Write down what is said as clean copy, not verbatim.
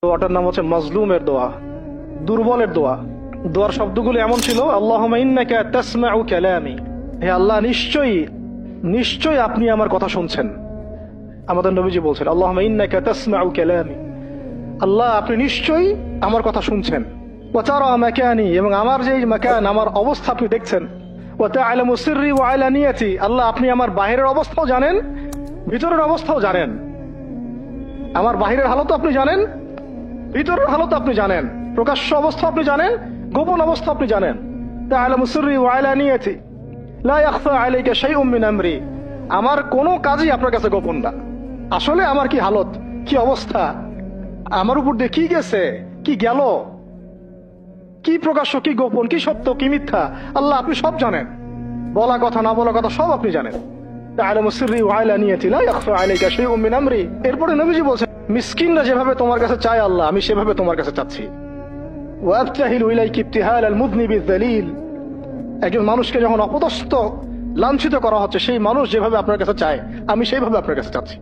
দোয়াটার নাম হচ্ছে মাজলুমের দোয়া, দুর্বলের দোয়া। দোয়ার শব্দগুলো এমন ছিল, আল্লাহুম্মা ইন্নাকা তাসমাউ কালামি, হে আল্লাহ নিশ্চয়ই নিশ্চয়ই আপনি আমার কথা শুনছেন। আমাদের নবীজি বলছেন আল্লাহুম্মা ইন্নাকা তাসমাউ কালামি, আল্লাহ আপনি নিশ্চয়ই আমার কথা শুনছেন। ওয়া তারা মাকানি, এবং আমার যে মাকান, আমার অবস্থা আপনি দেখছেন। ওয়া তা'লামু সিররি ওয়া আলানিয়াতি, আল্লাহ আপনি আমার বাহিরের অবস্থাও জানেন, ভিতরের অবস্থাও জানেন। আমার বাহিরের হালত আপনি জানেন, ভিতরের হালত আপনি জানেন, প্রকাশ্য অবস্থা আপনি জানেন, গোপন অবস্থা আপনি জানেন। তা'লামু সিররি ওয়া আলানিয়াতি লা ইয়াখফা আলাইকা শাইউম মিন আমরি, আমার কোনো কাজই আপনার কাছে গোপন না। আসলে আমার কি হালত, কি অবস্থা, আমার উপর দিয়ে কি গেছে, কি গেল, কি প্রকাশ্য, কি গোপন, কি সত্য, কি মিথ্যা, আল্লাহ আপনি সব জানেন। বলা কথা না বলা কথা সব আপনি জানেন। তা'লামু সিররি ওয়া আলানিয়াতি লা ইয়াখফা আলাইকা শাইউম মিন আমরি। এরপরে নবীজি বলেছেন, মিসকিনরা যেভাবে তোমার কাছে চায় আল্লাহ, আমি সেভাবে তোমার কাছে চাচ্ছি। ওয়া আবতাহিলু ইলাইকা ইবতিহাল আল মুযনিবি যালিল, একজন মানুষকে যখন অপদস্থ লাঞ্ছিত করা হচ্ছে, সেই মানুষ যেভাবে আপনার কাছে চায়, আমি সেইভাবে আপনার কাছে চাচ্ছি।